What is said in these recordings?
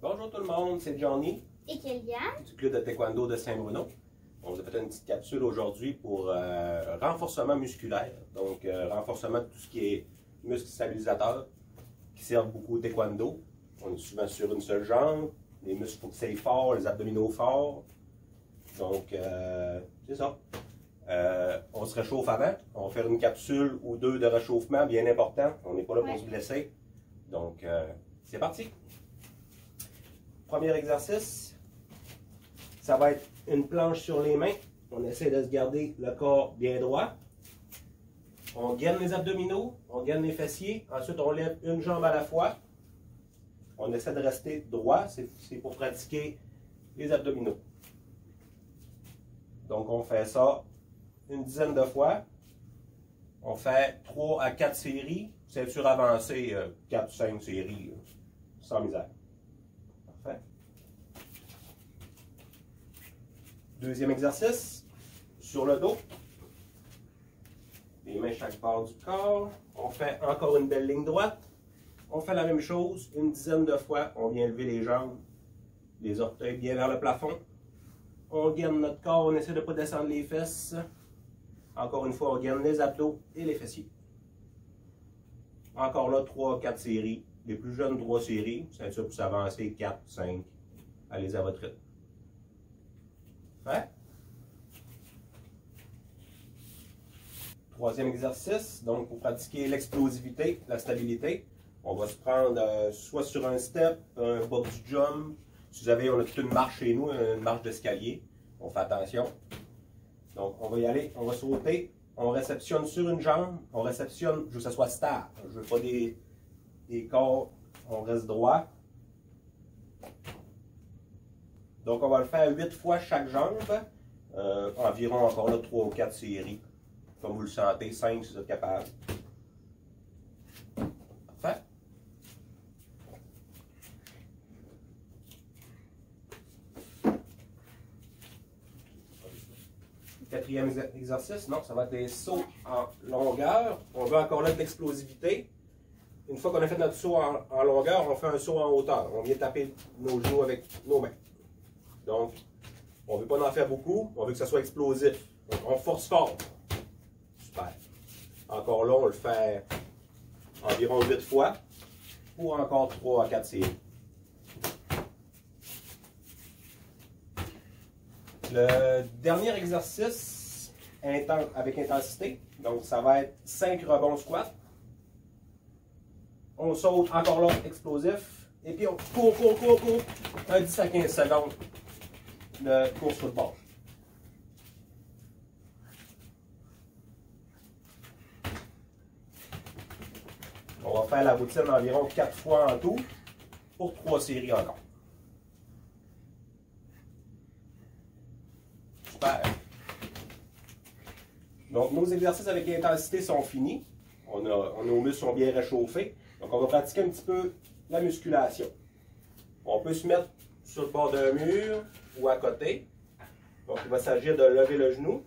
Bonjour tout le monde, c'est Johnny et Kéliane du club de taekwondo de Saint-Bruno. On vous a fait une petite capsule aujourd'hui pour renforcement musculaire, donc renforcement de tout ce qui est muscles stabilisateurs qui servent beaucoup au taekwondo. On est souvent sur une seule jambe, les muscles, il faut que c'est fort, les abdominaux forts. Donc, c'est ça. On se réchauffe avant. On va faire une capsule ou deux de réchauffement bien important. On n'est pas là pour se blesser. Donc, c'est parti. Premier exercice, ça va être une planche sur les mains. On essaie de se garder le corps bien droit. On gaine les abdominaux, on gaine les fessiers. Ensuite, on lève une jambe à la fois. On essaie de rester droit. C'est pour pratiquer les abdominaux. Donc, on fait ça une dizaine de fois. On fait 3 à 4 séries. Ceinture avancée, 4-5 séries, sans misère. Parfait. Deuxième exercice, sur le dos. Les mains chaque bord du corps. On fait encore une belle ligne droite. On fait la même chose une dizaine de fois. On vient lever les jambes, les orteils bien vers le plafond. On gaine notre corps, on essaie de ne pas descendre les fesses. Encore une fois, on gaine les abdos et les fessiers. Encore là, 3-4 séries. Les plus jeunes, 3 séries. Ceinture pour s'avancer, 4, 5. Allez à votre rythme. Fait. Troisième exercice, donc pour pratiquer l'explosivité, la stabilité, on va se prendre soit sur un step, un box jump. Si vous avez, on a toute une marche chez nous, une marche d'escalier. On fait attention. Donc, on va y aller, on va sauter. On réceptionne sur une jambe. On réceptionne, je veux que ça soit stable. Je veux pas des corps. On reste droit. Donc, on va le faire 8 fois chaque jambe. Environ encore là 3 ou 4 séries. Comme vous le sentez, 5 si vous êtes capable. Parfait. Quatrième exercice, non, ça va être des sauts en longueur. On veut encore là de l'explosivité. Une fois qu'on a fait notre saut en longueur, on fait un saut en hauteur. On vient taper nos genoux avec nos mains. Donc, on ne veut pas en faire beaucoup, on veut que ça soit explosif. Donc, on force fort. Super. Encore là, on le fait environ 8 fois pour encore 3 à 4 séries. Le dernier exercice avec intensité, donc ça va être 5 rebonds squats. On saute encore là, explosif. Et puis on court, un 10 à 15 secondes de course football. On va faire la routine environ 4 fois en tout pour 3 séries encore. Super. Donc, nos exercices avec intensité sont finis. Nos muscles sont bien réchauffés. Donc, on va pratiquer un petit peu la musculation. On peut se mettre sur le bord d'un mur ou à côté. Donc, il va s'agir de lever le genou.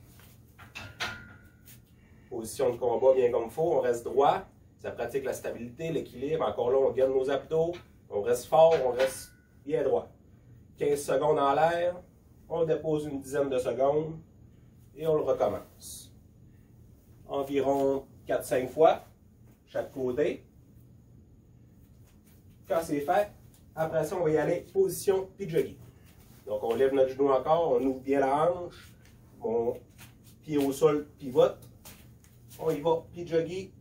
Position de combat bien comme il faut. On reste droit. Ça pratique la stabilité, l'équilibre. Encore là, on gaine nos abdos. On reste fort, on reste bien droit. 15 secondes en l'air. On dépose une dizaine de secondes et on le recommence. Environ 4-5 fois, chaque côté. Quand c'est fait, après ça, on va y aller position pigeonnier. Donc, on lève notre genou encore, on ouvre bien la hanche, mon pied au sol pivote. On y va, pigeonnier.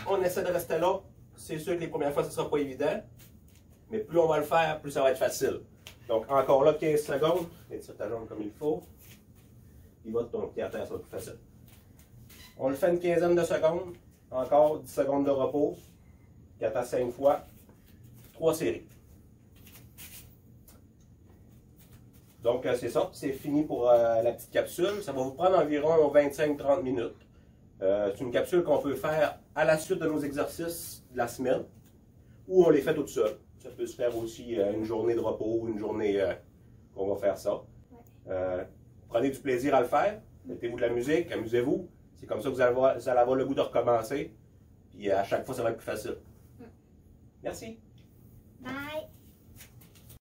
On essaie de rester là. C'est sûr que les premières fois, ce ne sera pas évident. Mais plus on va le faire, plus ça va être facile. Donc, encore là, 15 secondes. Étire ta jambe comme il faut. Il va ton pied à terre, ça va être plus facile. On le fait une quinzaine de secondes. Encore 10 secondes de repos. 4 à 5 fois. 3 séries. Donc, c'est ça. C'est fini pour la petite capsule. Ça va vous prendre environ 25-30 minutes. C'est une capsule qu'on peut faire à la suite de nos exercices de la semaine. Ou on les fait toutes seules. Ça peut se faire aussi une journée de repos ou une journée qu'on va faire ça. Prenez du plaisir à le faire. Mettez-vous de la musique, amusez-vous. C'est comme ça que vous allez avoir le goût de recommencer. Puis à chaque fois, ça va être plus facile. Merci. Bye.